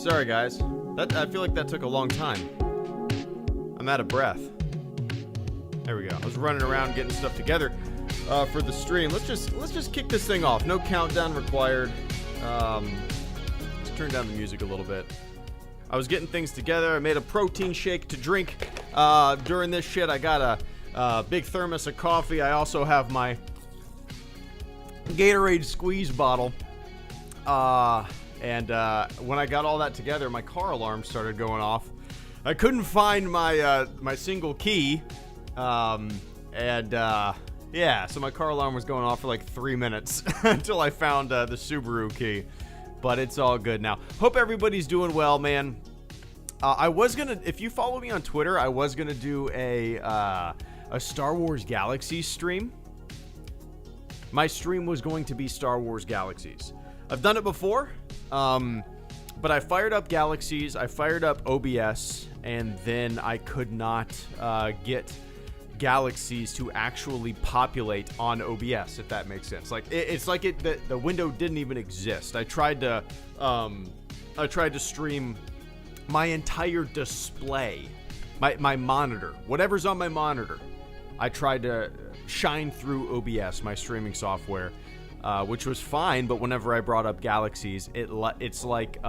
Sorry, guys. I feel like that took a long time. I'm out of breath. There we go. I was running around getting stuff together for the stream. Let's just kick this thing off. No countdown required. Let's turn down the music a little bit. I was getting things together. I made a protein shake to drink during this shit. I got a big thermos of coffee. I also have my Gatorade squeeze bottle. And when I got all that together, my car alarm started going off. I couldn't find my my single key. Yeah, so my car alarm was going off for like 3 minutes until I found the Subaru key. But it's all good now. Hope everybody's doing well, man. I was gonna, if you follow me on Twitter, I was gonna do a Star Wars Galaxies stream. My stream was going to be Star Wars Galaxies. I've done it before, but I fired up Galaxies, I fired up OBS, and then I could not get Galaxies to actually populate on OBS, if that makes sense. Like it's like the window didn't even exist. I tried to stream my entire display, my monitor, whatever's on my monitor. I tried to shine through OBS, my streaming software, which was fine. But whenever I brought up Galaxies, it's like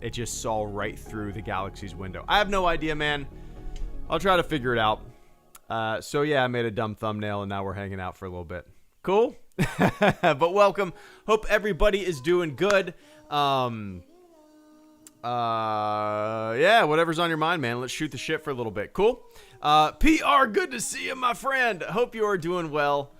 it just saw right through the Galaxies window. I have no idea, man. I'll try to figure it out. So yeah, I made a dumb thumbnail and now we're hanging out for a little bit. Cool. But welcome. Hope everybody is doing good. Yeah, whatever's on your mind, man. Let's shoot the shit for a little bit. Cool. PR, good to see you, my friend. Hope you are doing well.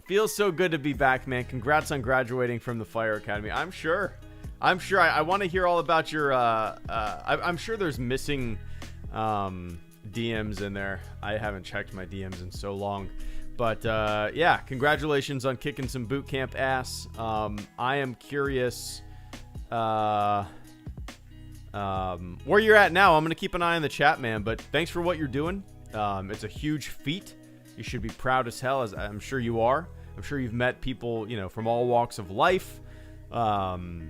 Feels so good to be back, man. Congrats on graduating from the Fire Academy. I'm sure. I want to hear all about your, I'm sure there's missing, DMs in there. I haven't checked my DMs in so long, but yeah, congratulations on kicking some boot camp ass. I am curious where you're at now. I'm gonna keep an eye on the chat, man, but thanks for what you're doing. It's a huge feat. You should be proud as hell, as I'm sure you are. I'm sure you've met people, from all walks of life. And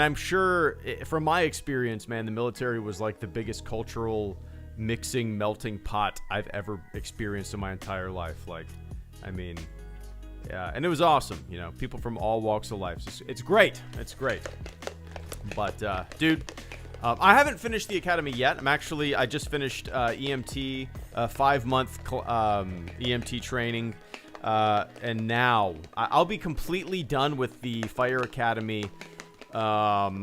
I'm sure, from my experience, man, the military was like the biggest cultural mixing, melting pot I've ever experienced in my entire life. Like, I mean, yeah, and it was awesome. People from all walks of life. It's great. It's great. But, dude, I haven't finished the academy yet. I just finished EMT, 5-month EMT training. And now I'll be completely done with the Fire Academy by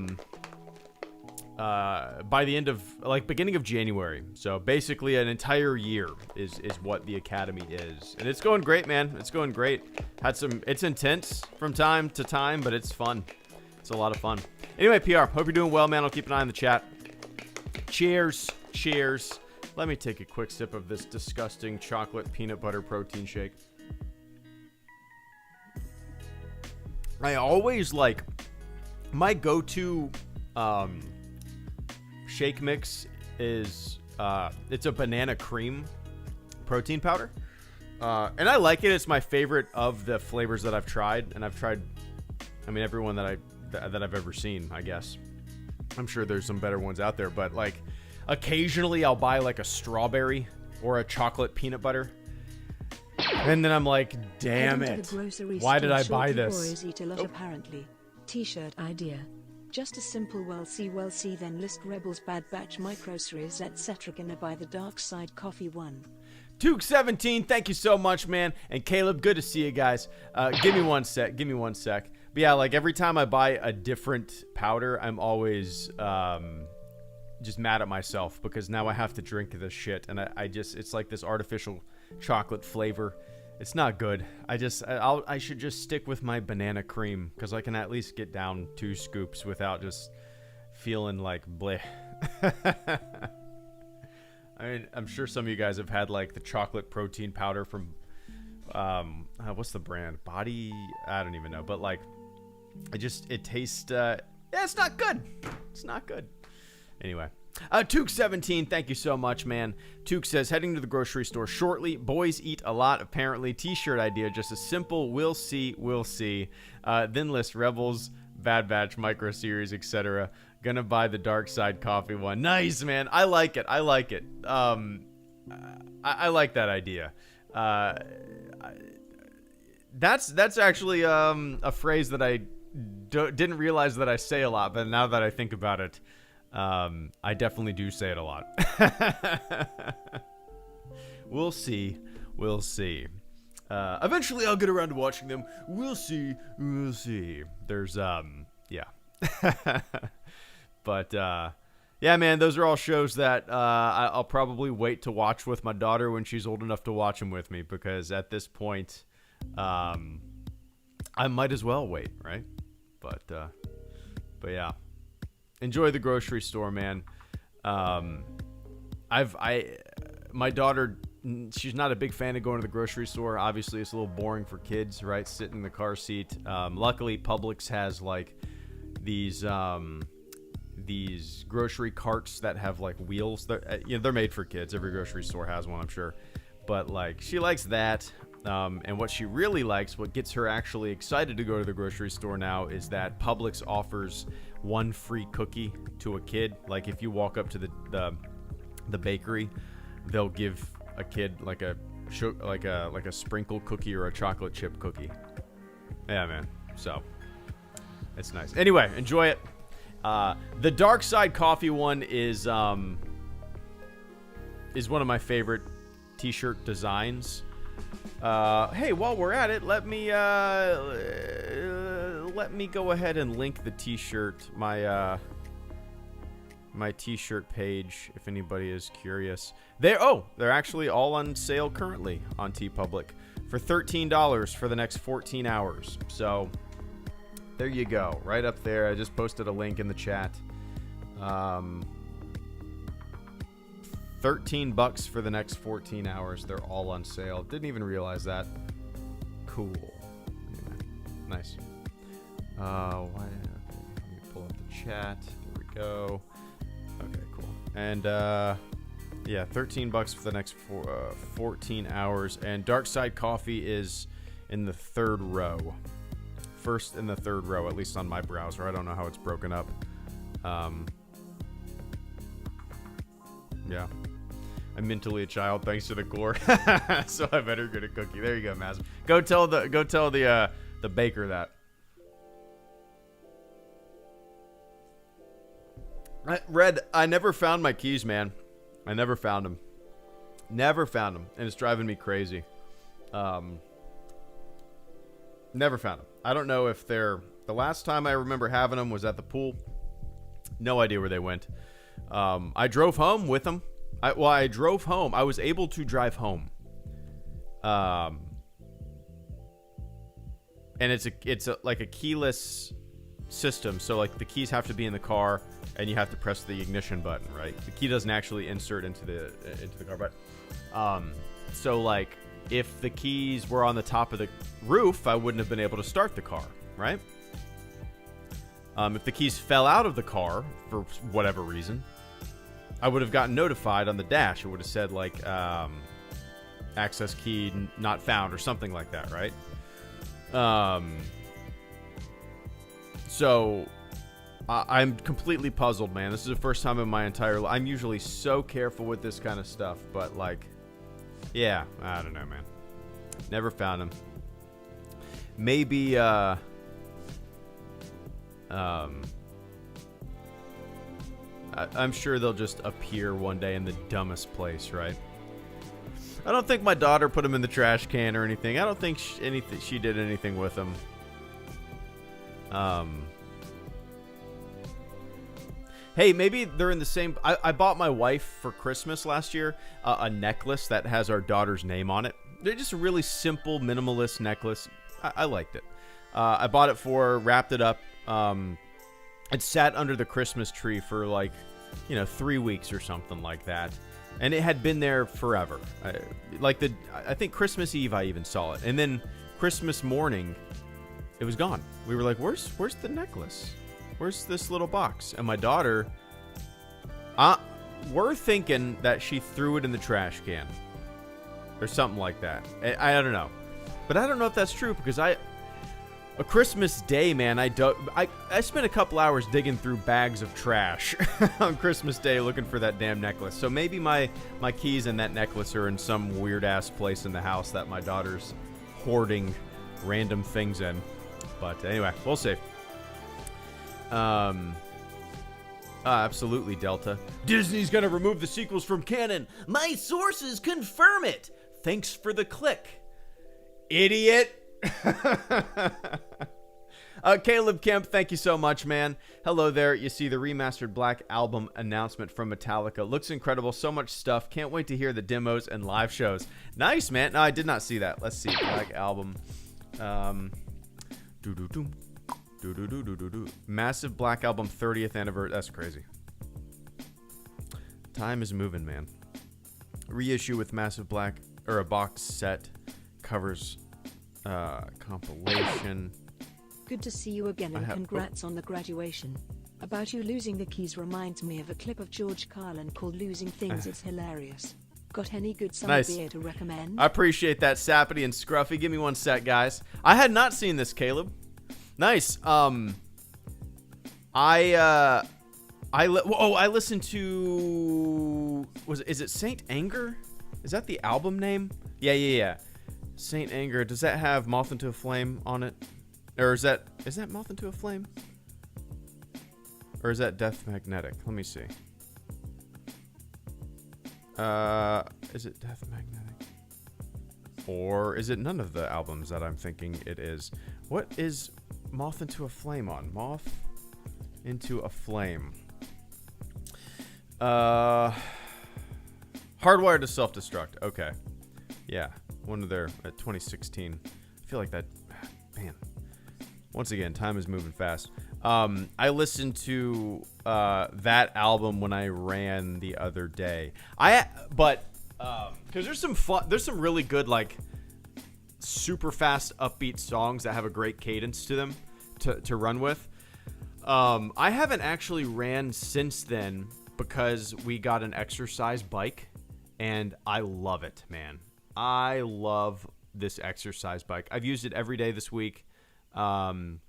the end of beginning of January. So basically an entire year is what the academy is. And it's going great, man. It's going great. It's intense from time to time, but it's fun. It's a lot of fun. Anyway, PR, hope you're doing well, man. I'll keep an eye on the chat. Cheers. Let me take a quick sip of this disgusting chocolate peanut butter protein shake. I always my go-to shake mix is it's a banana cream protein powder, and I like it. It's my favorite of the flavors that I've tried, and I've tried, everyone that I've ever seen. I guess I'm sure there's some better ones out there, but occasionally I'll buy a strawberry or a chocolate peanut butter. And then I'm like, damn it. Why did I buy this? Boys eat a lot, apparently. T-shirt idea. Just a simple well see then list rebels bad batch microseries etc. Gonna buy the dark side coffee one. Duke17, thank you so much, man. And Caleb, good to see you guys. Give me one sec. But yeah, every time I buy a different powder, I'm always just mad at myself because now I have to drink this shit. And it's like this artificial chocolate flavor. It's not good. I should just stick with my banana cream because I can at least get down 2 scoops without just feeling like bleh. I'm sure some of you guys have had the chocolate protein powder from what's the brand? Body? I don't even know. But it tastes it's not good. It's not good. Anyway. Took17, thank you so much, man. Took says, heading to the grocery store shortly. Boys eat a lot, apparently. T-shirt idea, just a simple, we'll see. Then list rebels, Bad Batch, Micro Series, etc. Gonna buy the Dark Side Coffee one. Nice, man. I like it. I like it. I like that idea. That's actually a phrase that I didn't realize that I say a lot, but now that I think about it, I definitely do say it a lot. We'll see. We'll see. Eventually I'll get around to watching them. We'll see. We'll see. There's, yeah. But, yeah, man, those are all shows that I'll probably wait to watch with my daughter when she's old enough to watch them with me, because at this point, I might as well wait, right? But yeah. Enjoy the grocery store, man. My daughter, she's not a big fan of going to the grocery store. Obviously, it's a little boring for kids, right? Sitting in the car seat. Luckily, Publix has like these grocery carts that have like wheels. They're made for kids. Every grocery store has one, I'm sure. But like, she likes that. And what she really likes, what gets her actually excited to go to the grocery store now, is that Publix offers one free cookie to a kid. Like if you walk up to the bakery, they'll give a kid like a sprinkle cookie or a chocolate chip cookie. Yeah, man. So it's nice. Anyway, enjoy it. The Dark Side Coffee one is one of my favorite t-shirt designs. Hey, while we're at it, let me go ahead and link the t-shirt, my t-shirt page, if anybody is curious. They're actually all on sale currently on TeePublic for $13 for the next 14 hours. So there you go, right up there. I just posted a link in the chat. $13 for the next 14 hours. They're all on sale. Didn't even realize that. Cool. Yeah. Nice. Let me pull up the chat. Here we go. Okay, cool. And yeah, $13 for the next 14 hours. And Dark Side Coffee is in the third row. First in the third row, at least on my browser. I don't know how it's broken up. Yeah. I'm mentally a child thanks to the gore. So I better get a cookie. There you go, Maz. Go tell the baker that. Red, I never found my keys, man. I never found them. Never found them. And it's driving me crazy. Never found them. I don't know if they're... The last time I remember having them was at the pool. No idea where they went. I drove home with them. I drove home. I was able to drive home. And it's like a keyless system. So like the keys have to be in the car and you have to press the ignition button, right? The key doesn't actually insert into the car, but so like if the keys were on the top of the roof, I wouldn't have been able to start the car, right? If the keys fell out of the car for whatever reason, I would have gotten notified on the dash. It would have said like access key not found or something like that, right? So I'm completely puzzled, man. This is the first time in my entire life. I'm usually so careful with this kind of stuff, but like, yeah, I don't know, man. Never found them. Maybe I'm sure they'll just appear one day in the dumbest place, right? I don't think my daughter put them in the trash can or anything. I don't think she did anything with them. Hey, maybe they're in the same... I bought my wife for Christmas last year a necklace that has our daughter's name on it. They're just a really simple, minimalist necklace. I liked it. I bought it for her, wrapped it up. It sat under the Christmas tree for like, 3 weeks or something like that. And it had been there forever. I think Christmas Eve I even saw it. And then Christmas morning, it was gone. We were like, where's the necklace? Where's this little box? And my daughter, we're thinking that she threw it in the trash can. Or something like that. I don't know. But I don't know if that's true because A Christmas Day, man. I spent a couple hours digging through bags of trash on Christmas Day looking for that damn necklace. So maybe my keys and that necklace are in some weird ass place in the house that my daughter's hoarding random things in. But anyway, we'll see. Absolutely, Delta. Disney's gonna remove the sequels from canon. My sources confirm it. Thanks for the click, idiot. Caleb Kemp, thank you so much, man. Hello there. You see the remastered Black Album announcement from Metallica. Looks incredible. So much stuff. Can't wait to hear the demos and live shows. Nice, man. No, I did not see that. Let's see. Black Album. Massive Black Album 30th anniversary. That's crazy. Time is moving, man. Reissue with Massive Black, or a box set covers compilation. Good to see you again, and congrats on the graduation. About you losing the keys reminds me of a clip of George Carlin called Losing Things. It's hilarious. Got any good summer beer to recommend? I appreciate that, Sappity and Scruffy. Give me one sec, guys. I had not seen this, Caleb. Nice. I listened to... Is it Saint Anger? Is that the album name? Yeah. Saint Anger. Does that have Moth into a Flame on it? Or is that Moth into a Flame? Or is that Death Magnetic? Let me see. Is it Death Magnetic? Or is it none of the albums that I'm thinking it is? What is Moth into a Flame on? Moth into a Flame. Hardwired to Self-Destruct. Okay. Yeah. One of their 2016. I feel like that, man. Once again, time is moving fast. I listened to that album when I ran the other day. Because there's some really good, like, super fast upbeat songs that have a great cadence to them to run with. I haven't actually ran since then because we got an exercise bike, and I love it, man. I love this exercise bike. I've used it every day this week. I'm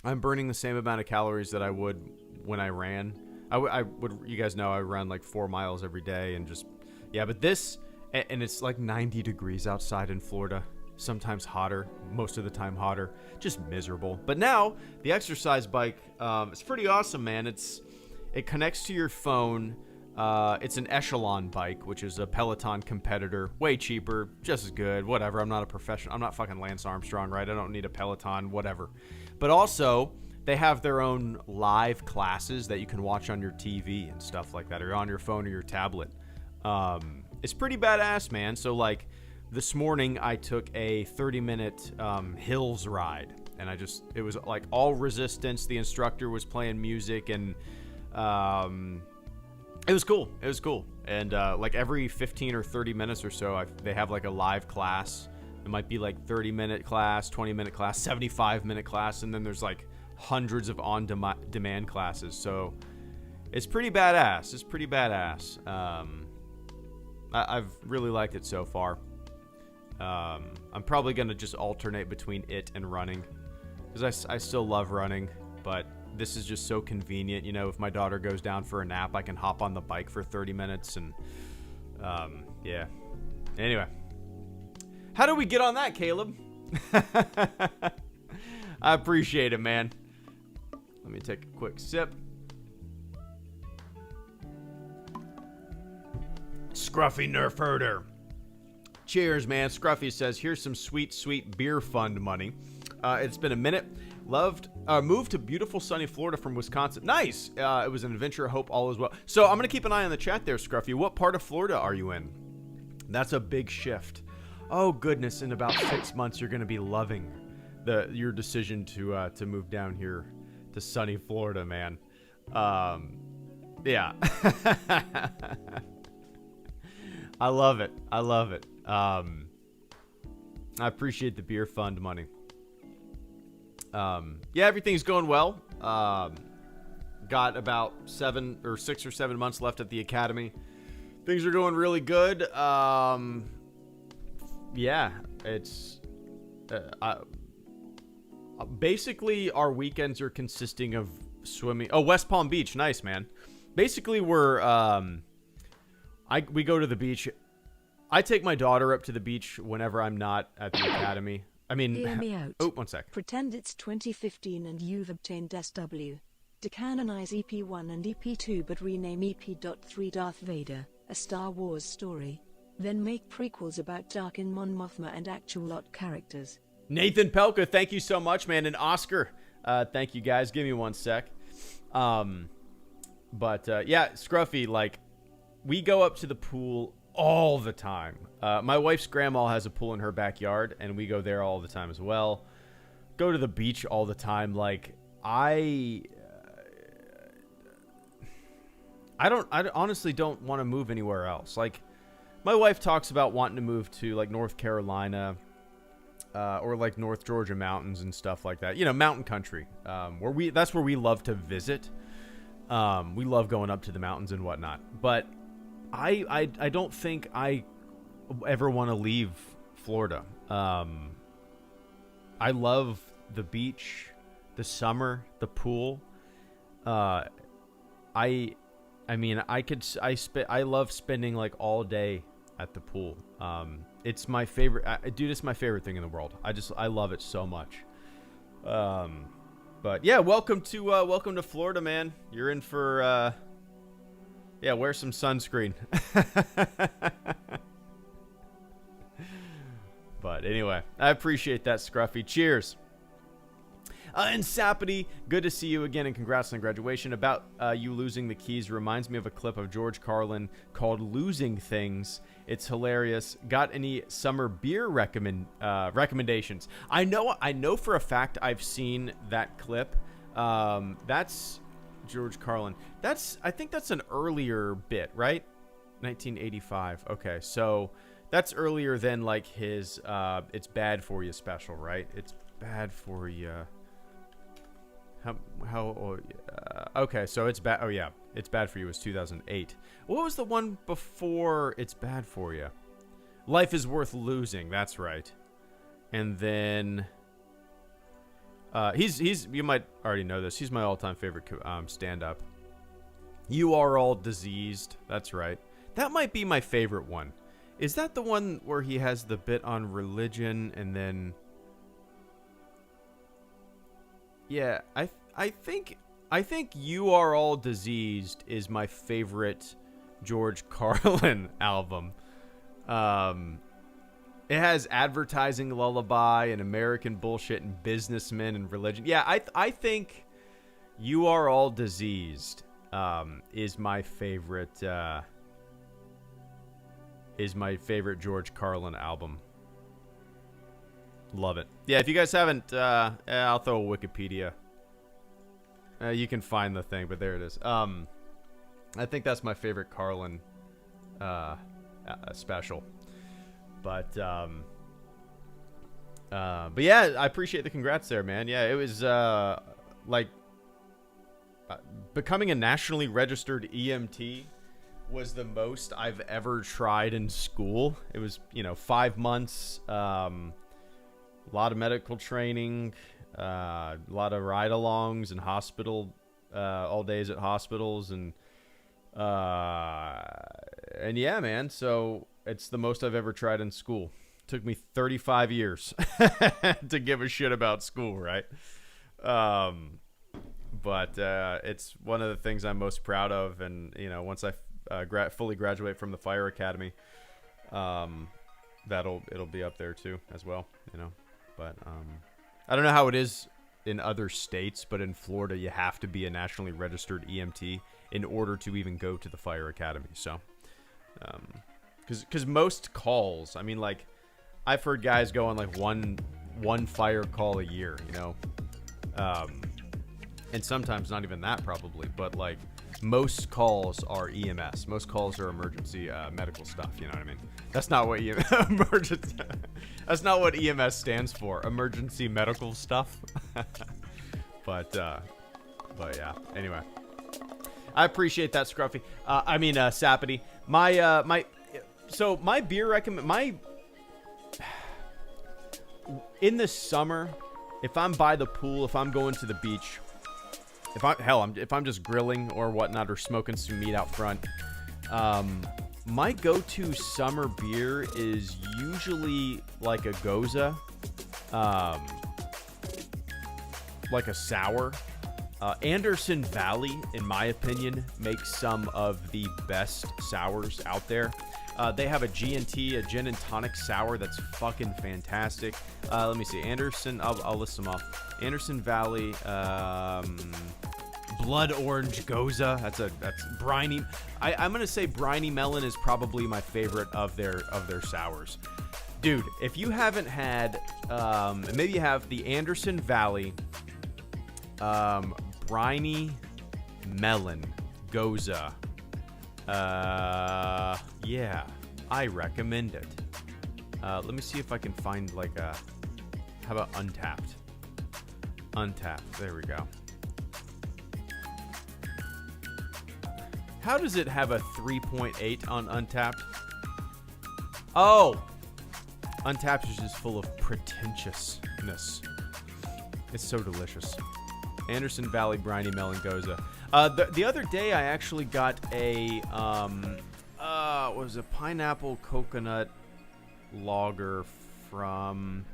burning the same amount of calories that I would when I ran. You guys know I run like 4 miles every day, and just, yeah, but this, and it's like 90 degrees outside in Florida, sometimes hotter, most of the time hotter, just miserable. But now the exercise bike, it's pretty awesome, man. It connects to your phone. It's an Echelon bike, which is a Peloton competitor. Way cheaper, just as good, whatever. I'm not a professional. I'm not fucking Lance Armstrong, right? I don't need a Peloton, whatever. But also, they have their own live classes that you can watch on your TV and stuff like that, or on your phone or your tablet. It's pretty badass, man. So, like, this morning I took a 30-minute hills ride, and it was like all resistance. The instructor was playing music, and it was cool. And like every 15 or 30 minutes or so, they have like a live class. It might be like 30-minute class, 20-minute class, 75-minute class, and then there's like hundreds of on-demand classes. So it's pretty badass. I've really liked it so far. I'm probably going to just alternate between it and running, because I still love running, but this is just so convenient. You know, if my daughter goes down for a nap, I can hop on the bike for 30 minutes and, yeah. Anyway. How do we get on that, Caleb? I appreciate it, man. Let me take a quick sip. Scruffy Nerf Herder. Cheers, man. Scruffy says, here's some sweet, sweet beer fund money. It's been a minute. Moved to beautiful sunny Florida from Wisconsin. Nice. It was an adventure. I hope all is well. So I'm going to keep an eye on the chat there, Scruffy. What part of Florida are you in? That's a big shift. Oh, goodness. In about 6 months, you're going to be loving your decision to move down here to sunny Florida, man. Yeah. I love it. I appreciate the beer fund money. Yeah, everything's going well. Got about 6 or 7 months left at the academy. Things are going really good. Yeah, it's Basically, our weekends are consisting of swimming. Oh, West Palm Beach. Nice, man. Basically, we go to the beach. I take my daughter up to the beach whenever I'm not at the academy. I mean, hear me out. Oh, one sec. Pretend it's 2015 and you've obtained SW. Decanonize EP1 and EP2 but rename EP.3 Darth Vader, a Star Wars story. Then make prequels about Tarkin, Mon Mothma and actual lot characters. Nathan Pelka, thank you so much, man. And Oscar, thank you guys. Give me one sec. Yeah, Scruffy, like, we go up to the pool all the time. My wife's grandma has a pool in her backyard, and we go there all the time as well. Go to the beach all the time. Like, I honestly don't want to move anywhere else. Like, my wife talks about wanting to move to, like, North Carolina, or, like, North Georgia mountains and stuff like that. You know, mountain country, that's where we love to visit. We love going up to the mountains and whatnot. But I don't think I ever want to leave Florida. I love the beach, the summer, the pool. I love spending, like, all day at the pool. It's my favorite. Dude, it's my favorite thing in the world. I love it so much. But yeah, welcome to Florida, man. You're in for wear some sunscreen. But anyway, I appreciate that, Scruffy. Cheers. And Sapity, good to see you again, and congrats on graduation. About you losing the keys reminds me of a clip of George Carlin called "Losing Things." It's hilarious. Got any summer beer recommendations? I know for a fact I've seen that clip. That's George Carlin. I think that's an earlier bit, right? 1985. Okay, so that's earlier than, like, his "It's Bad For You" special, right? It's bad for you. Okay, so It's Bad. Oh yeah, It's Bad For You was 2008. What was the one before It's Bad For You? Life Is Worth Losing. That's right. And then he's you might already know this. He's my all-time favorite stand-up. You Are All Diseased. That's right. That might be my favorite one. Is that the one where he has the bit on religion and then? Yeah, I think You Are All Diseased is my favorite George Carlin album. It has Advertising Lullaby and American Bullshit and Businessmen and Religion. Yeah, I think You Are All Diseased is my favorite George Carlin album. Love it. Yeah, if you guys haven't, I'll throw a Wikipedia. You can find the thing, but there it is. I think that's my favorite Carlin special. But yeah, I appreciate the congrats there, man. Yeah, it was like becoming a nationally registered EMT was the most I've ever tried in school. It was, 5 months. A lot of medical training, a lot of ride-alongs and hospital, all days at hospitals, and yeah, man. So it's the most I've ever tried in school. Took me 35 years to give a shit about school, right? But it's one of the things I'm most proud of, and once I fully graduate from the fire academy, it'll be up there too as well, But I don't know how it is in other states, but in Florida, you have to be a nationally registered EMT in order to even go to the fire academy. So, because most calls, I mean, like, I've heard guys go on like one fire call a year, and sometimes not even that probably, but like most calls are EMS. Most calls are emergency medical stuff. You know what I mean? That's not what emergency. That's not what EMS stands for. Emergency medical stuff. But yeah. Anyway, I appreciate that, Scruffy. Sapity. My beer recommend in the summer. if I'm by the pool, if I'm going to the beach, if I'm just grilling or whatnot or smoking some meat out front, my go-to summer beer is usually like a Goza, like a sour. Anderson Valley, in my opinion, makes some of the best sours out there. They have a G&T, a gin and tonic sour that's fucking fantastic. Let me see. Anderson, I'll list them off. Anderson Valley, Blood Orange Goza. That's briny. I'm gonna say briny melon is probably my favorite of their sours. Dude, if you haven't had, maybe you have the Anderson Valley, briny melon Goza. Yeah, I recommend it. Let me see if I can find like a, how about Untapped? Untapped, there we go. How does it have a 3.8 on Untapped? Oh! Untapped is just full of pretentiousness. It's so delicious. Anderson Valley Briny Melon Goza. The other day I actually got a, what was it? Pineapple coconut lager from,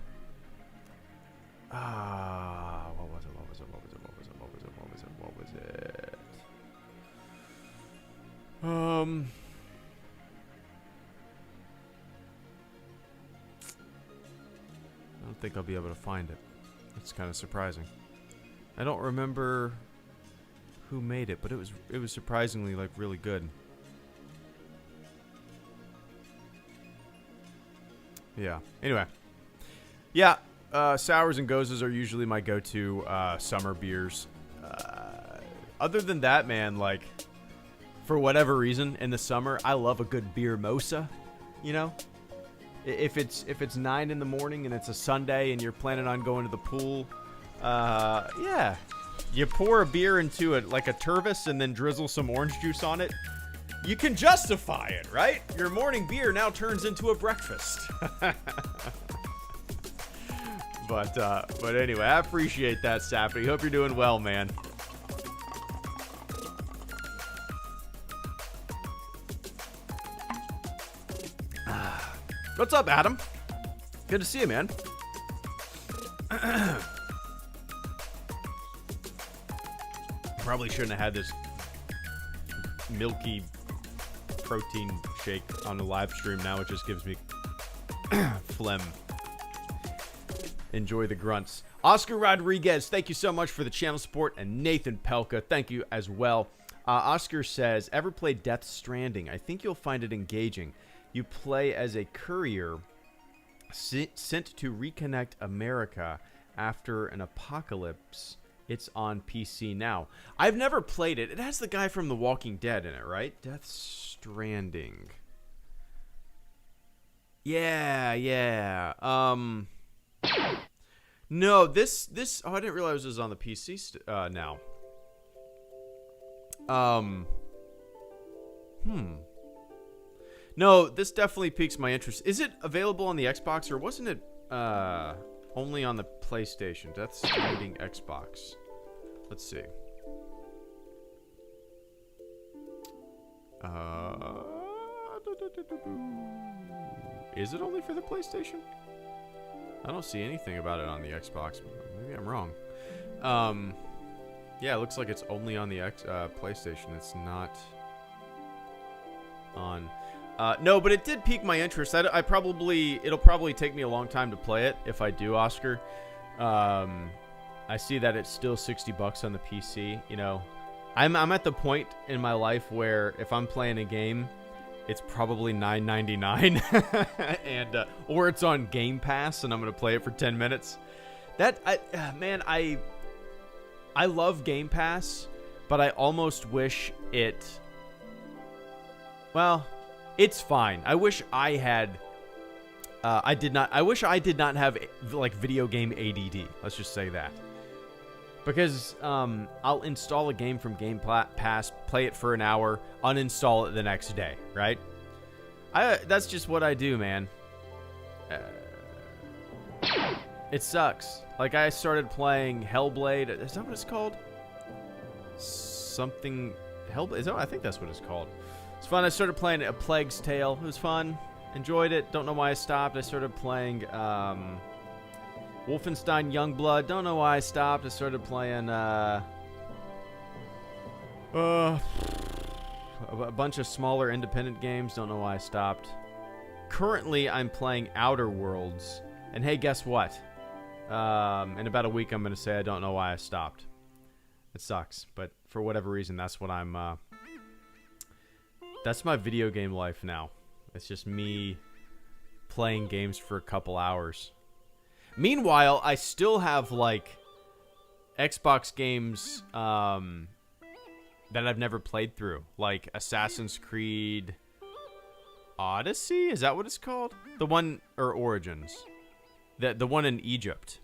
what was it? I don't think I'll be able to find it. It's kind of surprising. I don't remember who made it, but it was surprisingly like really good. Yeah. Anyway. Yeah, sours and gozas are usually my go-to summer beers. Other than that, man, like, for whatever reason in the summer, I love a good beer mosa, you know? If it's 9 in the morning and it's a Sunday and you're planning on going to the pool, yeah, you pour a beer into it like a Tervis and then drizzle some orange juice on it. You can justify it, right? Your morning beer now turns into a breakfast. But anyway, I appreciate that, Sappy. Hope you're doing well, man. What's up, Adam? Good to see you, man. Probably shouldn't have had this milky protein shake on the live stream. Now it just gives me phlegm. Enjoy the grunts. Oscar Rodriguez, thank you so much for the channel support. And Nathan Pelka, thank you as well. Oscar says, ever played Death Stranding? I think you'll find it engaging. You play as a courier sent to reconnect America after an apocalypse. It's on PC now. I've never played it. It has the guy from The Walking Dead in it, right? Death Stranding. Yeah. No, this. Oh, I didn't realize it was on the PC now. No, this definitely piques my interest. Is it available on the Xbox, or wasn't it only on the PlayStation? Death Stranding Xbox. Let's see. Is it only for the PlayStation? I don't see anything about it on the Xbox. Maybe I'm wrong. Yeah, it looks like it's only on the PlayStation. It's not on. No, but it did pique my interest. It'll probably take me a long time to play it if I do, Oscar. I see that it's still $60 on the PC. You know, I'm at the point in my life where if I'm playing a game, it's probably $9.99, and or it's on Game Pass, and I'm gonna play it for 10 minutes. Man, I love Game Pass, but I almost wish it. Well, it's fine. I wish I had. I wish I did not have like video game ADD. Let's just say that. Because I'll install a game from Game Pass, play it for an hour, uninstall it the next day, right? That's just what I do, man. It sucks. Like, I started playing Hellblade. Is that what it's called? Something... Hellblade? I think that's what it's called. It's fun. I started playing A Plague's Tale. It was fun. Enjoyed it. Don't know why I stopped. I started playing Wolfenstein Youngblood. Don't know why I stopped. I started playing a bunch of smaller independent games. Don't know why I stopped. Currently, I'm playing Outer Worlds. And hey, guess what? In about a week, I'm going to say I don't know why I stopped. It sucks. But for whatever reason, that's what I'm... that's my video game life now. It's just me playing games for a couple hours. Meanwhile, I still have, like, Xbox games that I've never played through. Like Assassin's Creed Odyssey? Is that what it's called? The one, or Origins. The one in Egypt.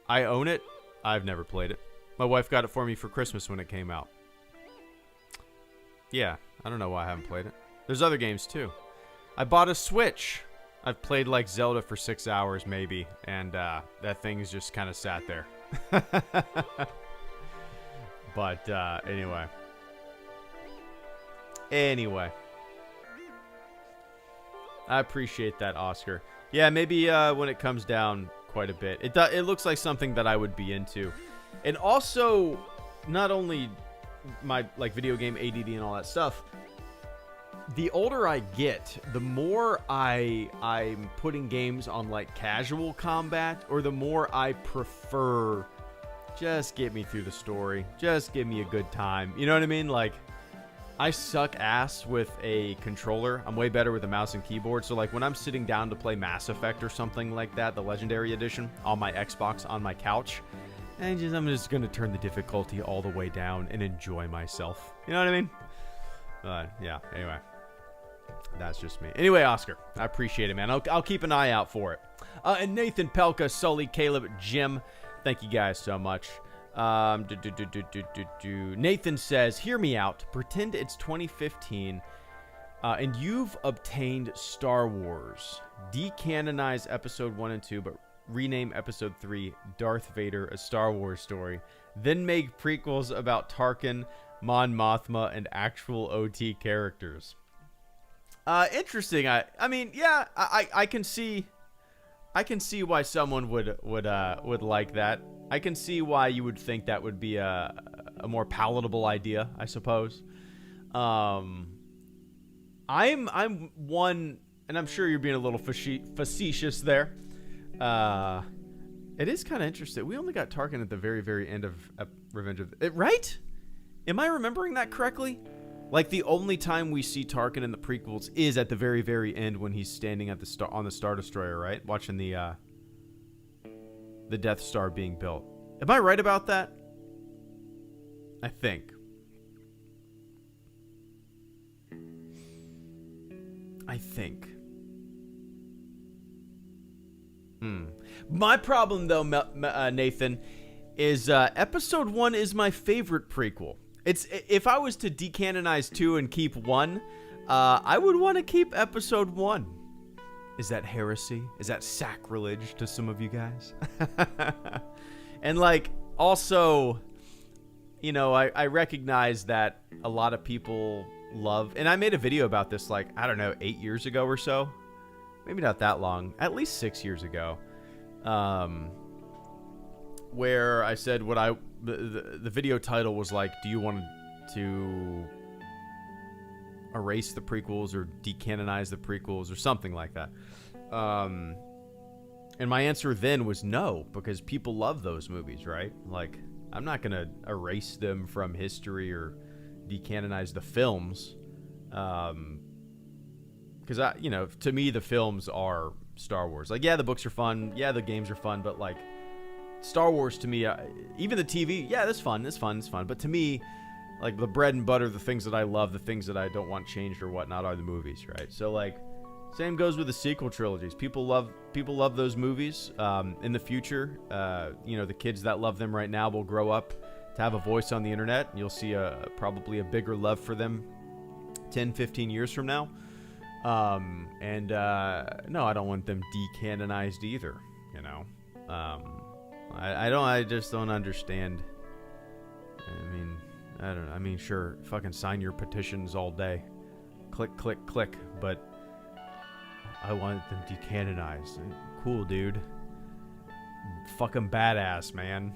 I own it. I've never played it. My wife got it for me for Christmas when it came out. Yeah, I don't know why I haven't played it. There's other games, too. I bought a Switch. I've played, like, Zelda for 6 hours, maybe. And that thing's just kind of sat there. But, anyway. I appreciate that, Oscar. Yeah, maybe when it comes down quite a bit. It looks like something that I would be into. And also, not only my, like, video game ADD and all that stuff... The older I get, the more I'm putting games on, like, casual combat, or the more I prefer just get me through the story. Just give me a good time. You know what I mean? Like, I suck ass with a controller. I'm way better with a mouse and keyboard. So, like, when I'm sitting down to play Mass Effect or something like that, the Legendary Edition, on my Xbox, on my couch, I'm just going to turn the difficulty all the way down and enjoy myself. You know what I mean? Yeah, anyway. That's just me. Anyway, Oscar, I appreciate it, man. I'll keep an eye out for it. And Nathan, Pelka, Sully, Caleb, Jim, thank you guys so much. Nathan says, hear me out. Pretend it's 2015, and you've obtained Star Wars. Decanonize Episode 1 and 2, but rename Episode 3 Darth Vader, A Star Wars Story. Then make prequels about Tarkin, Mon Mothma, and actual OT characters. Interesting. I mean, yeah, I can see why someone would like that. I can see why you would think that would be a more palatable idea, I suppose. I'm one, and I'm sure you're being a little facetious there. It is kind of interesting. We only got Tarkin at the very, very end of Revenge of the... Right? Am I remembering that correctly? Like, the only time we see Tarkin in the prequels is at the very, very end when he's standing at on the Star Destroyer, right? Watching the Death Star being built. Am I right about that? I think. My problem, though, Nathan, is Episode 1 is my favorite prequel. If I was to decanonize 2 and keep 1, I would want to keep Episode 1. Is that heresy? Is that sacrilege to some of you guys? And, like, also, you know, I recognize that a lot of people love... And I made a video about this, like, I don't know, 8 years ago or so. Maybe not that long. At least 6 years ago. Where I said what the video title was like, do you want to erase the prequels or decanonize the prequels or something like that? And my answer then was no, because people love those movies, right? Like, I'm not going to erase them from history or decanonize the films. Because, to me, the films are Star Wars. Like, yeah, the books are fun. Yeah, the games are fun. But, like, Star Wars to me, even the TV, yeah, that's fun. It's fun. But to me, like, the bread and butter, the things that I love, the things that I don't want changed or whatnot are the movies, right? So, like, same goes with the sequel trilogies. People love those movies. In the future, the kids that love them right now will grow up to have a voice on the internet. You'll see probably a bigger love for them 10, 15 years from now. No, I don't want them decanonized either, you know. I just don't understand. I mean, I don't know. I mean, sure, fucking sign your petitions all day. Click, click, click. But I want them decanonized. Cool, dude. Fucking badass, man.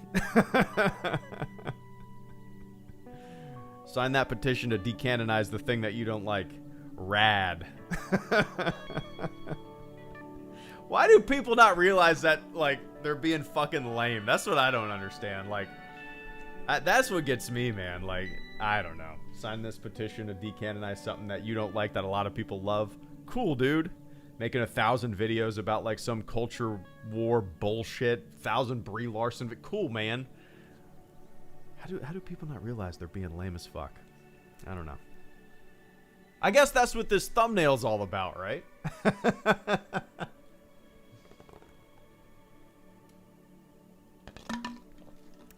Sign that petition to decanonize the thing that you don't like. Rad. Why do people not realize that, like, they're being fucking lame? That's what I don't understand. Like, that's what gets me, man. Like, I don't know. Sign this petition to decanonize something that you don't like that a lot of people love. Cool, dude. Making 1,000 videos about, like, some culture war bullshit. 1,000 Brie Larson. Cool, man. How do people not realize they're being lame as fuck? I don't know. I guess that's what this thumbnail's all about, right?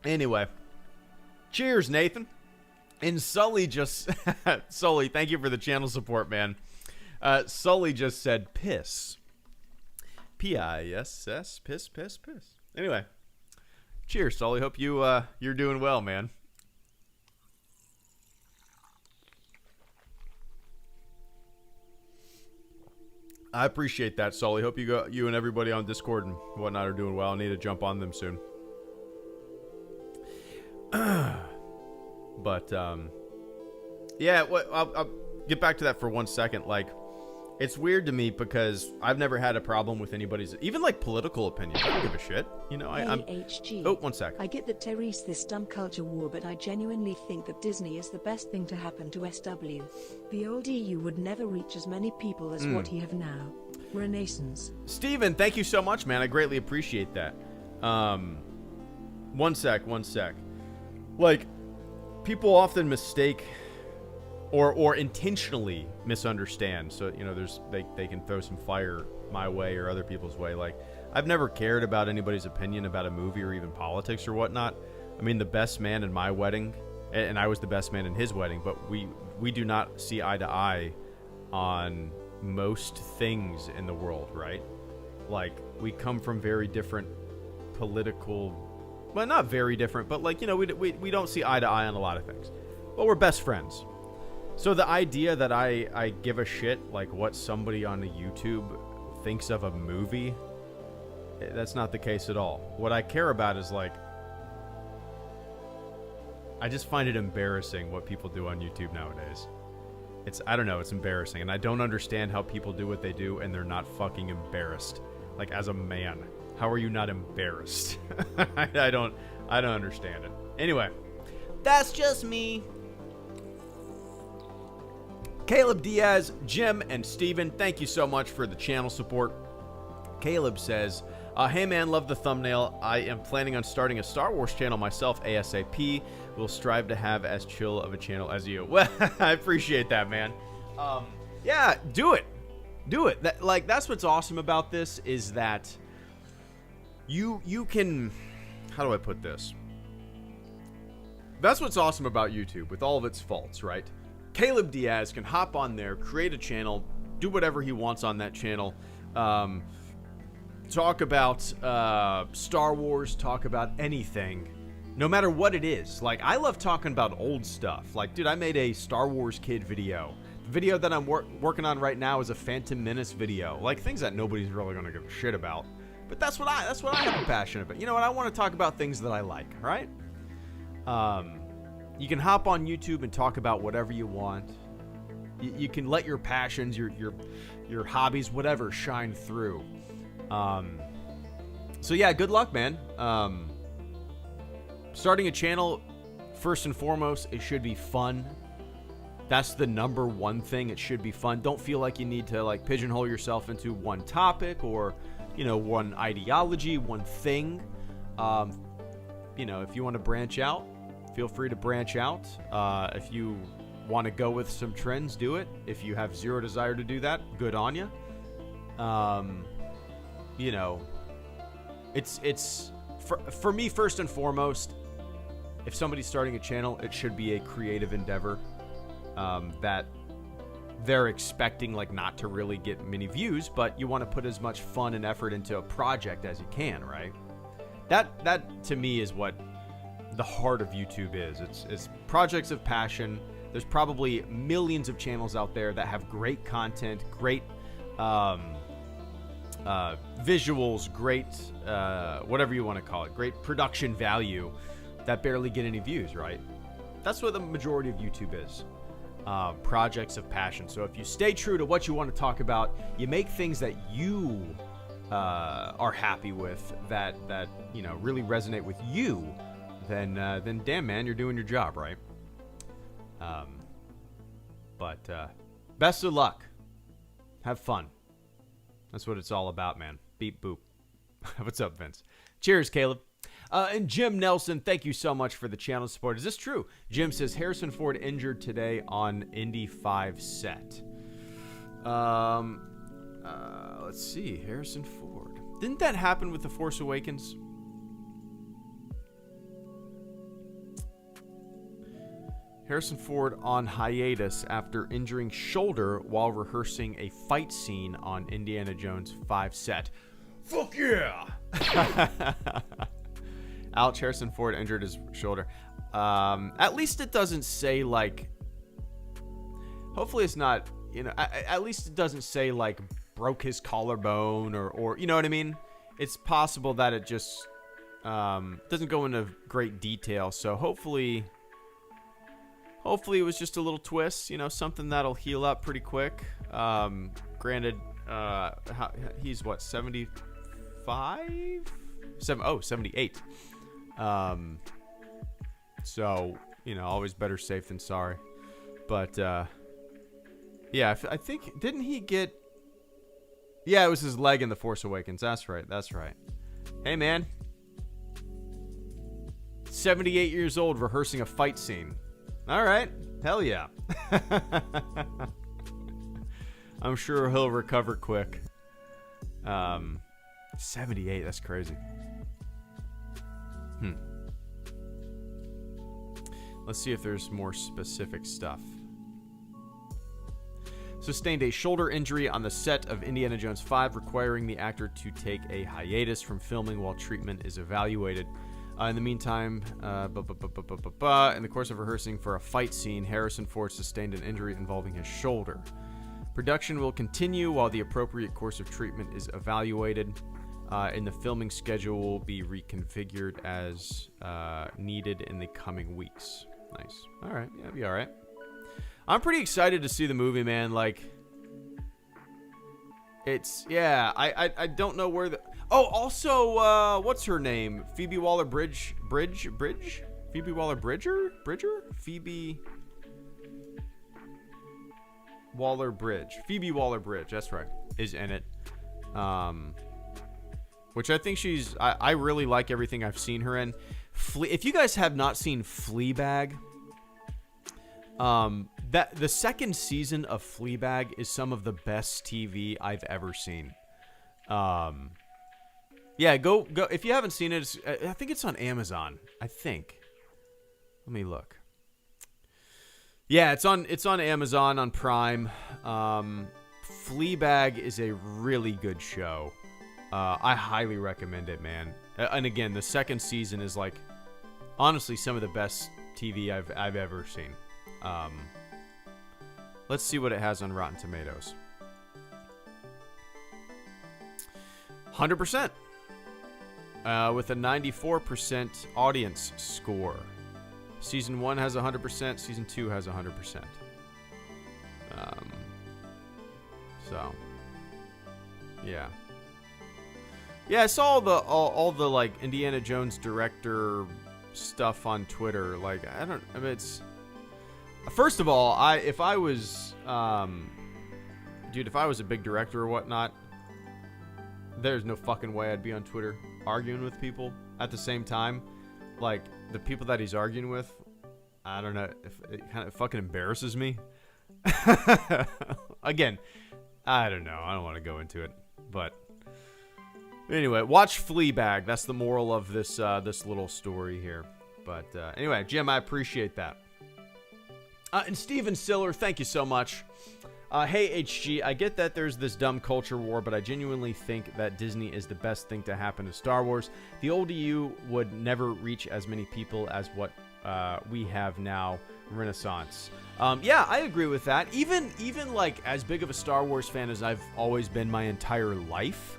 Anyway. Cheers, Nathan. And Sully just... Sully, thank you for the channel support, man. Sully just said piss. P-I-S-S. Piss, piss, piss. Anyway. Cheers, Sully. Hope you're doing well, man. I appreciate that, Sully. Hope you and everybody on Discord and whatnot are doing well. I need to jump on them soon. But yeah, I'll get back to that for 1 second. Like, it's weird to me because I've never had a problem with anybody's, even like political opinions. I don't give a shit. You know, I'm. Oh, 1 sec. I get that Therese this dumb culture war, but I genuinely think that Disney is the best thing to happen to SW. The old EU would never reach as many people as what he have now. Renaissance. Steven, thank you so much, man. I greatly appreciate that. 1 sec. Like, people often mistake or intentionally misunderstand. So, you know, they can throw some fire my way or other people's way. Like, I've never cared about anybody's opinion about a movie or even politics or whatnot. I mean, the best man in my wedding, and I was the best man in his wedding, but we do not see eye to eye on most things in the world, right? Like, we come from very different political, well, not very different, but, like, you know, we don't see eye to eye on a lot of things, but we're best friends. So the idea that I give a shit, like, what somebody on the YouTube thinks of a movie, that's not the case at all. What I care about is, like, I just find it embarrassing what people do on YouTube nowadays. I don't know, it's embarrassing, and I don't understand how people do what they do and they're not fucking embarrassed. Like, as a man, how are you not embarrassed? I don't understand it. Anyway, that's just me. Caleb Diaz, Jim, and Steven, thank you so much for the channel support. Caleb says, hey man, love the thumbnail. I am planning on starting a Star Wars channel myself ASAP. We'll strive to have as chill of a channel as you. Well, I appreciate that, man. Yeah, do it. Do it. That's what's awesome about this is that you can, how do I put this? That's what's awesome about YouTube with all of its faults, right? Caleb Diaz can hop on there, create a channel, do whatever he wants on that channel. Talk about Star Wars, talk about anything, no matter what it is. Like, I love talking about old stuff. Like, dude, I made a Star Wars kid video. The video that I'm working on right now is a Phantom Menace video. Like, things that nobody's really gonna give a shit about. But that's what I have a passion about. You know what? I want to talk about things that I like, right? You can hop on YouTube and talk about whatever you want. You can let your passions, your hobbies, whatever, shine through. So yeah, good luck, man. Starting a channel, first and foremost, it should be fun. That's the number one thing. It should be fun. Don't feel like you need to, like, pigeonhole yourself into one topic or, you know, one ideology, one thing. You know, if you want to branch out, feel free to branch out. If you want to go with some trends, do it. If you have zero desire to do that, good on you. You know, it's for me, first and foremost, if somebody's starting a channel, it should be a creative endeavor that they're expecting, like, not to really get many views, but you want to put as much fun and effort into a project as you can, right? That to me is what the heart of YouTube is. It's projects of passion. There's probably millions of channels out there that have great content, great visuals, great whatever you want to call it, great production value that barely get any views, right? That's what the majority of YouTube is. Projects of passion. So if you stay true to what you want to talk about, you make things that you are happy with, that you know really resonate with you, then damn man, you're doing your job, right? But best of luck. Have fun. That's what it's all about, man. Beep boop. What's up, Vince? Cheers, Caleb. And Jim Nelson, thank you so much for the channel support. Is this true? Jim says Harrison Ford injured today on Indy 5 set. Let's see. Harrison Ford. Didn't that happen with The Force Awakens? Harrison Ford on hiatus after injuring shoulder while rehearsing a fight scene on Indiana Jones 5 set. Fuck yeah! Ouch, Harrison Ford injured his shoulder. At least it doesn't say, like... Hopefully it's not, you know... At least it doesn't say, like, broke his collarbone or you know what I mean? It's possible that it just doesn't go into great detail. So hopefully it was just a little twist, you know, something that'll heal up pretty quick. Granted, he's what, 75? 78. So, you know, always better safe than sorry. But, yeah, I think, didn't he get... Yeah, it was his leg in The Force Awakens. That's right. Hey, man. 78 years old rehearsing a fight scene. All right. Hell yeah. I'm sure he'll recover quick. 78, that's crazy. Let's see if there's more specific stuff. Sustained a shoulder injury on the set of Indiana Jones 5, requiring the actor to take a hiatus from filming while treatment is evaluated. In the meantime, in the course of rehearsing for a fight scene, Harrison Ford sustained an injury involving his shoulder. Production will continue while the appropriate course of treatment is evaluated, and the filming schedule will be reconfigured as needed in the coming weeks. Nice. All right. Yeah, it'll be all right. I'm pretty excited to see the movie, man. Like, it's, yeah, I don't know where the... Oh, also, what's her name? Phoebe Waller-Bridge? Phoebe Waller-Bridger? Phoebe Waller-Bridge, that's right, is in it. Which I think she's... I really like everything I've seen her in. If you guys have not seen Fleabag, that the second season of Fleabag is some of the best TV I've ever seen. Yeah, go. If you haven't seen it, I think it's on Amazon. I think. Let me look. Yeah, it's on Amazon on Prime. Fleabag is a really good show. I highly recommend it, man. And again, the second season is like honestly some of the best TV I've ever seen. Let's see what it has on Rotten Tomatoes. 100%. With a 94% audience score. Season 1 has 100%. Season 2 has 100%. So, yeah. Yeah, I saw all the like Indiana Jones director stuff on Twitter. Like, I mean, it's... First of all, if I was a big director or whatnot, there's no fucking way I'd be on Twitter arguing with people at the same time. Like, the people that he's arguing with, I don't know, if it kind of fucking embarrasses me. Again, I don't know. I don't want to go into it. But anyway, watch Fleabag. That's the moral of this this little story here. But anyway, Jim, I appreciate that. And Steven Siller, thank you so much. Hey, HG, I get that there's this dumb culture war, but I genuinely think that Disney is the best thing to happen to Star Wars. The old EU would never reach as many people as what we have now. Renaissance. Yeah, I agree with that. Even like as big of a Star Wars fan as I've always been my entire life,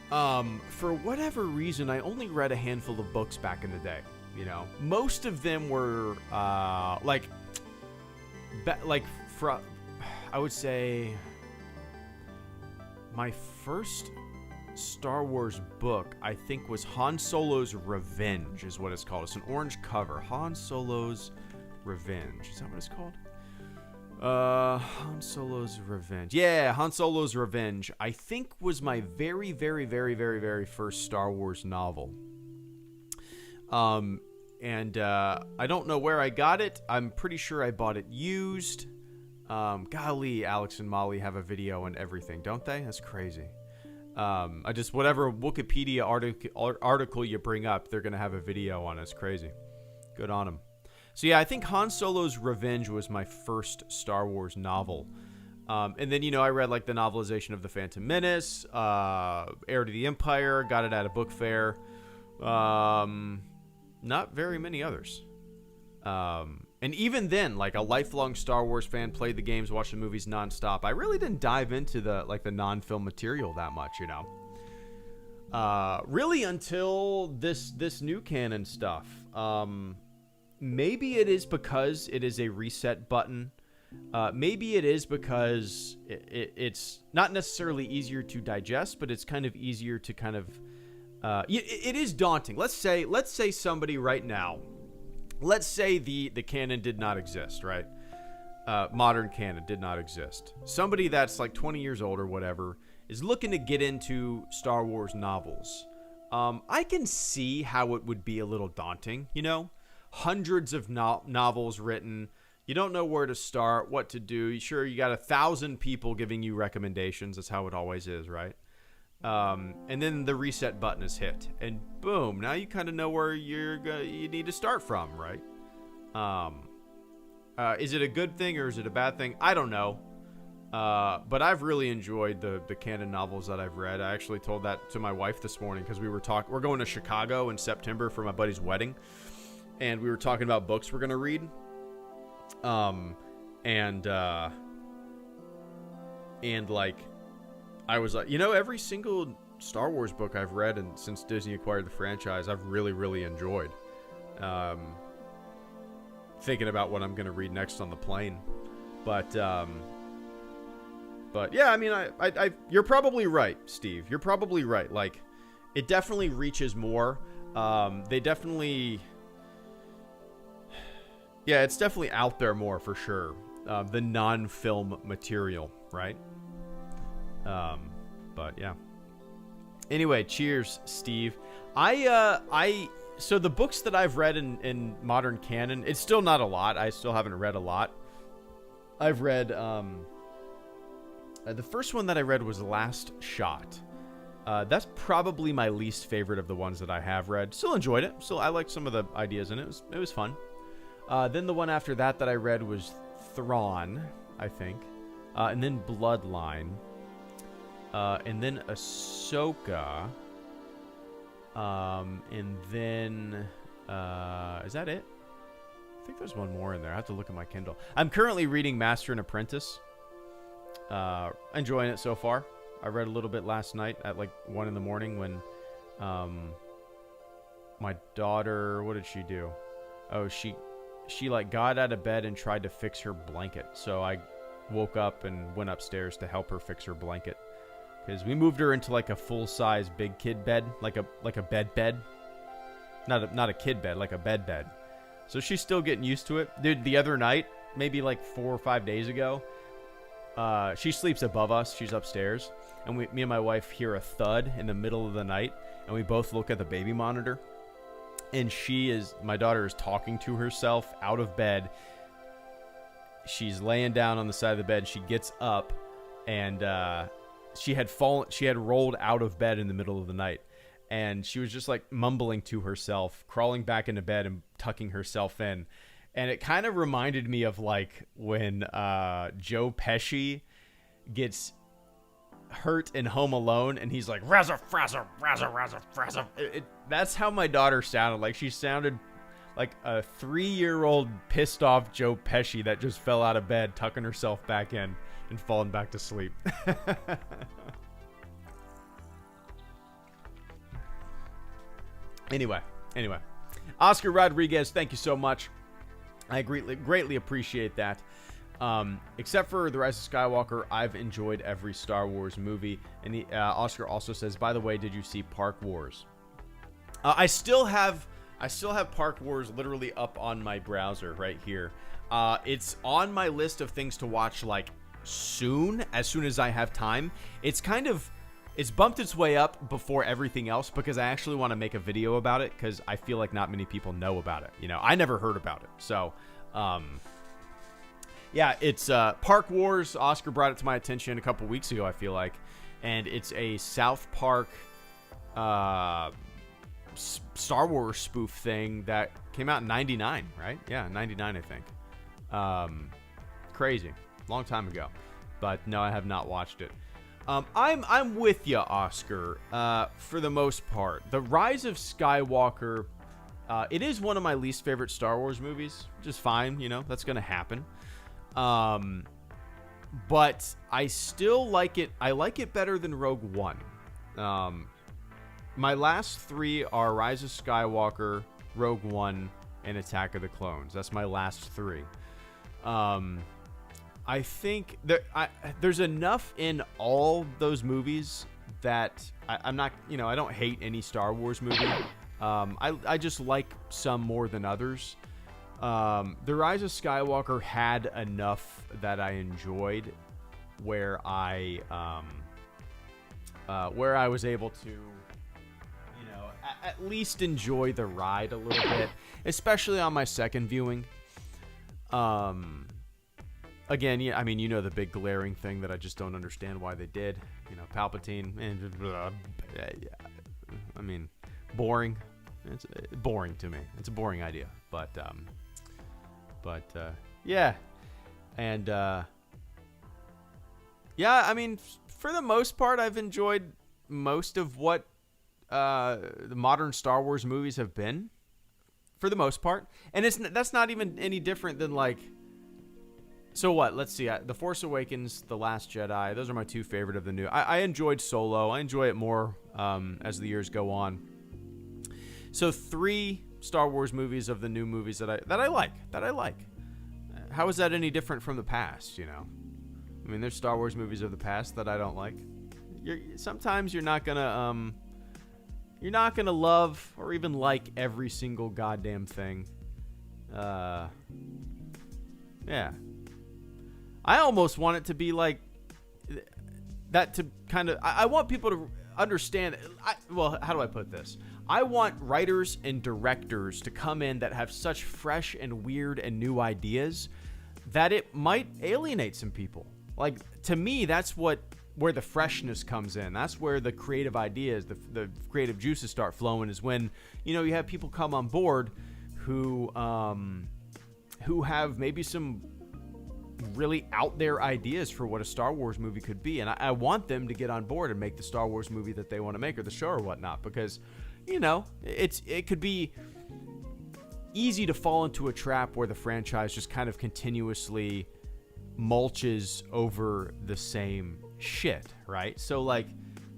for whatever reason, I only read a handful of books back in the day. You know, most of them were I would say my first Star Wars book, I think, was Han Solo's Revenge, is what it's called. It's an orange cover. Han Solo's Revenge. Is that what it's called? Han Solo's Revenge. Yeah, Han Solo's Revenge, I think, was my very, very, very, very, very first Star Wars novel. I don't know where I got it. I'm pretty sure I bought it used. Golly, Alex and Molly have a video and everything, don't they? That's crazy. Whatever Wikipedia article you bring up, they're going to have a video on it. It's crazy. Good on them. So yeah, I think Han Solo's Revenge was my first Star Wars novel. And then, you know, I read like the novelization of The Phantom Menace, Heir to the Empire, got it at a book fair. Not very many others. And even then, like a lifelong Star Wars fan, played the games, watched the movies nonstop. I really didn't dive into the non-film material that much, you know. Really until this new canon stuff. Maybe it is because it is a reset button. Maybe it is because it's not necessarily easier to digest, but it's kind of easier to kind of. It is daunting. Let's say somebody right now. Let's say the canon did not exist, right? Modern canon did not exist. Somebody that's like 20 years old or whatever is looking to get into Star Wars novels. I can see how it would be a little daunting, you know? Hundreds of novels written. You don't know where to start, what to do. Sure, you got 1,000 people giving you recommendations. That's how it always is, right? And then the reset button is hit, and boom, now you kind of know where you need to start from, right? Is it a good thing or is it a bad thing? I don't know. But I've really enjoyed the canon novels that I've read. I actually told that to my wife this morning because we're going to Chicago in September for my buddy's wedding, and we were talking about books we're gonna read. And like, I was like, you know, every single Star Wars book I've read and since Disney acquired the franchise, I've really, really enjoyed. Thinking about what I'm going to read next on the plane. But yeah, I mean, you're probably right, Steve. You're probably right. Like, it definitely reaches more. They definitely, yeah, it's definitely out there more for sure. The non-film material, right? But yeah. Anyway, cheers, Steve. So the books that I've read in modern canon, it's still not a lot. I still haven't read a lot. I've read, the first one that I read was Last Shot. That's probably my least favorite of the ones that I have read. Still enjoyed it. Still, I liked some of the ideas in it. It was fun. Then the one after that I read was Thrawn, I think. And then Bloodline. And then Ahsoka. And then, is that it? I think there's one more in there. I have to look at my Kindle. I'm currently reading Master and Apprentice. Enjoying it so far. I read a little bit last night at like 1 a.m. when, my daughter, what did she do? Oh, she like got out of bed and tried to fix her blanket. So I woke up and went upstairs to help her fix her blanket. Because we moved her into like a full-size big kid bed, like a bed, not a kid bed, like a bed. So she's still getting used to it. Dude, the other night, maybe like 4 or 5 days ago, she sleeps above us. She's upstairs, and me and my wife hear a thud in the middle of the night, and we both look at the baby monitor, and my daughter is talking to herself out of bed. She's laying down on the side of the bed. She gets up, and she had rolled out of bed in the middle of the night, and she was just like mumbling to herself, crawling back into bed and tucking herself in. And it kind of reminded me of like when Joe Pesci gets hurt in Home Alone, and he's like, "Razor, frazzle, razor, razor, frazzle." That's how my daughter sounded. Like, she sounded like a 3-year-old pissed off Joe Pesci that just fell out of bed, tucking herself back in and falling back to sleep. Anyway, Oscar Rodriguez, thank you so much. I greatly appreciate that. Except for The Rise of Skywalker, I've enjoyed every Star Wars movie. And Oscar also says, by the way, did you see Park Wars? I still have Park Wars literally up on my browser right here. It's on my list of things to watch, like, as soon as I have time. It's bumped its way up before everything else because I actually want to make a video about it, because I feel like not many people know about it. You know, I never heard about it. So, yeah, it's Park Wars. Oscar brought it to my attention a couple weeks ago, I feel like. And it's a South Park Star Wars spoof thing that came out in 99, right? Yeah, 99, I think. Crazy. Long time ago. But no, I have not watched it. I'm with you, Oscar, for the most part. The Rise of Skywalker, it is one of my least favorite Star Wars movies, which is fine, you know, that's going to happen. But I still like it. I like it better than Rogue One. My last 3 are Rise of Skywalker, Rogue One, and Attack of the Clones. That's my last 3. I think there's enough in all those movies that I'm not, you know, I don't hate any Star Wars movie. I just like some more than others. The Rise of Skywalker had enough that I enjoyed, where I was able to, you know, at least enjoy the ride a little bit, especially on my second viewing. Again, yeah, I mean, you know, the big glaring thing that I just don't understand why they did. You know, Palpatine, and I mean, boring. It's boring to me. It's a boring idea, but yeah, and yeah, I mean, for the most part, I've enjoyed most of what the modern Star Wars movies have been, for the most part, and that's not even any different than, like. So what? Let's see. The Force Awakens, The Last Jedi. Those are my 2 favorite of the new. I enjoyed Solo. I enjoy it more as the years go on. So 3 Star Wars movies of the new movies that I like. How is that any different from the past? You know, I mean, there's Star Wars movies of the past that I don't like. Sometimes you're not gonna love or even like every single goddamn thing. Yeah. I almost want it to be like that, to kind of, I want people to understand. Well, how do I put this? I want writers and directors to come in that have such fresh and weird and new ideas that it might alienate some people. Like, to me, that's where the freshness comes in. That's where the creative ideas, the creative juices start flowing, is when, you know, you have people come on board who have maybe some really out there ideas for what a Star Wars movie could be, and I want them to get on board and make the Star Wars movie that they want to make, or the show or whatnot, because, you know, it could be easy to fall into a trap where the franchise just kind of continuously mulches over the same shit, right? So, like,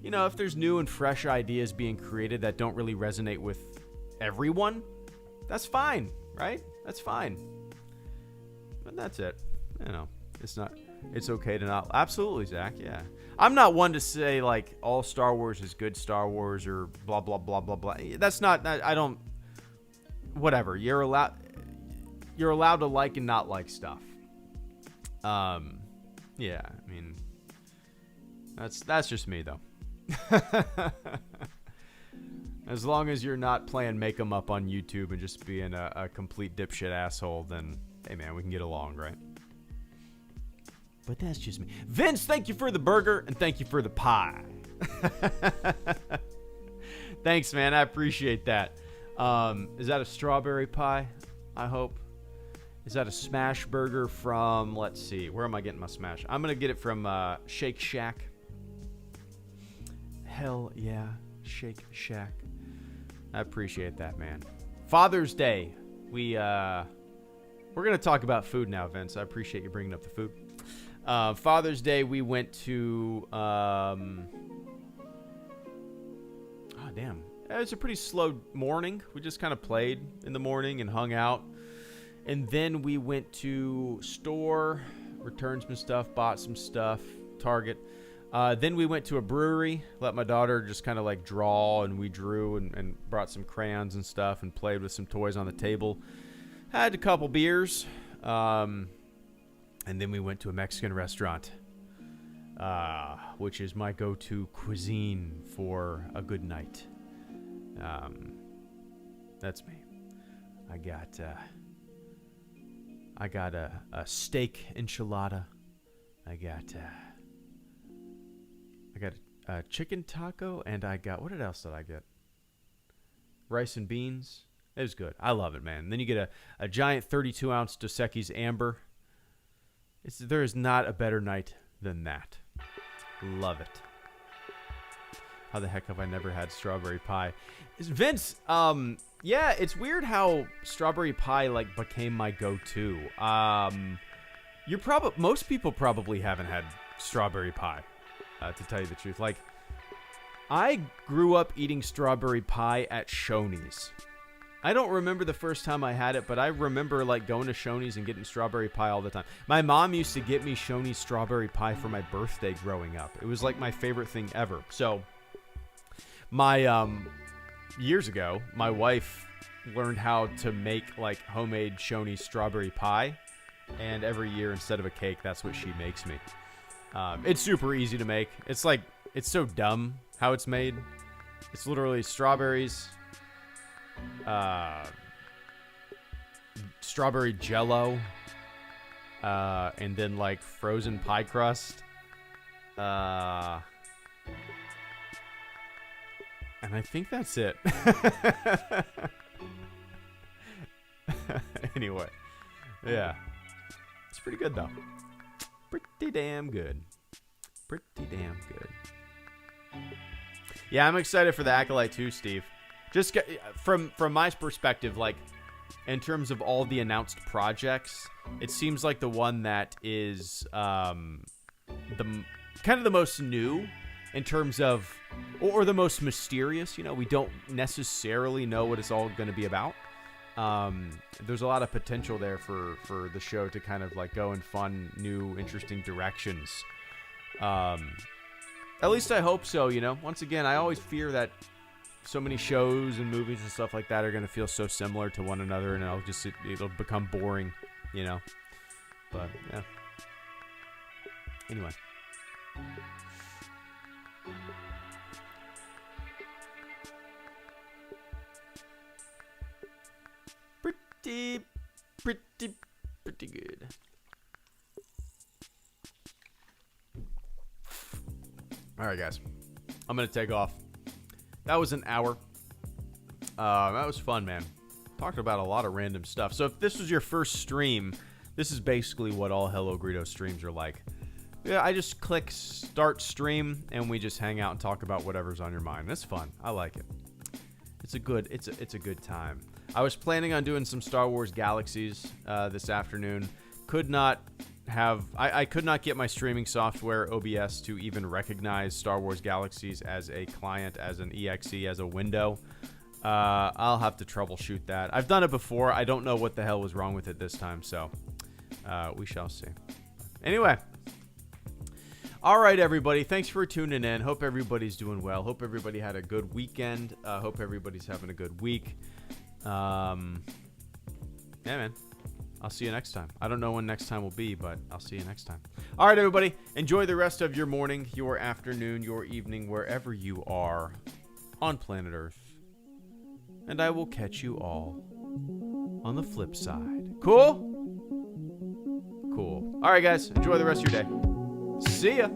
you know, if there's new and fresh ideas being created that don't really resonate with everyone, that's fine, right? That's fine. But that's it. You know, it's okay to not. Absolutely, Zach. Yeah. I'm not one to say, like, all Star Wars is good Star Wars or blah, blah, blah, blah, blah. That's not, I don't, whatever. You're allowed to like and not like stuff. Yeah, I mean, that's just me, though. As long as you're not playing make 'em up on YouTube and just being a complete dipshit asshole, then, hey, man, we can get along, right? But that's just me. Vince, thank you for the burger, and thank you for the pie. Thanks, man. I appreciate that. Is that a strawberry pie? I hope. Is that a smash burger from, let's see, where am I getting my smash? I'm going to get it from Shake Shack. Hell yeah, Shake Shack. I appreciate that, man. Father's Day. We're going to talk about food now, Vince. I appreciate you bringing up the food. Father's Day, we went to, oh, damn. It was a pretty slow morning. We just kind of played in the morning and hung out. And then we went to store, returned some stuff, bought some stuff, Target. Then we went to a brewery, let my daughter just kind of like draw, and we drew and brought some crayons and stuff and played with some toys on the table. Had a couple beers. And then we went to a Mexican restaurant, which is my go-to cuisine for a good night. That's me. I got a steak enchilada. I got a chicken taco, and what else did I get? Rice and beans. It was good. I love it, man. And then you get a giant 32-ounce Dos Equis Amber. There is not a better night than that. Love it. How the heck have I never had strawberry pie? Vince, yeah, it's weird how strawberry pie like became my go-to. Most people probably haven't had strawberry pie, to tell you the truth. Like, I grew up eating strawberry pie at Shoney's. I don't remember the first time I had it, but I remember like going to Shoney's and getting strawberry pie all the time. My mom used to get me Shoney's strawberry pie for my birthday growing up. It was like my favorite thing ever. So my years ago, my wife learned how to make like homemade Shoney's strawberry pie, and every year instead of a cake, that's what she makes me. It's super easy to make. It's so dumb how it's made. It's literally strawberries, strawberry jello, and then like frozen pie crust, and I think that's it. Anyway, yeah, it's pretty good though. Pretty damn good. Pretty damn good. Yeah, I'm excited for the Acolyte too, Steve. Just from my perspective, like in terms of all the announced projects, it seems like the one that is the kind of the most new in terms of, or the most mysterious. You know, we don't necessarily know what it's all going to be about. There's a lot of potential there for the show to kind of like go in fun, new, interesting directions. At least I hope so, you know. Once again, I always fear that so many shows and movies and stuff like that are going to feel so similar to one another, and it'll become boring, you know. But, yeah. Anyway. Pretty good. All right, guys. I'm going to take off. That was an hour. That was fun, man. Talked about a lot of random stuff. So if this was your first stream, this is basically what all HelloGreedo streams are like. Yeah, I just click start stream, and we just hang out and talk about whatever's on your mind. It's fun. I like it. It's a good time. I was planning on doing some Star Wars Galaxies this afternoon. I could not get my streaming software OBS to even recognize Star Wars Galaxies as a client, as an exe, as a window. I'll have to troubleshoot that. I've done it before. I don't know what the hell was wrong with it this time, so we shall see. Anyway. All right, everybody. Thanks for tuning in. Hope everybody's doing well. Hope everybody had a good weekend. Hope everybody's having a good week. Yeah, man. I'll see you next time. I don't know when next time will be, but I'll see you next time. All right, everybody. Enjoy the rest of your morning, your afternoon, your evening, wherever you are on planet Earth. And I will catch you all on the flip side. Cool? Cool. All right, guys. Enjoy the rest of your day. See ya.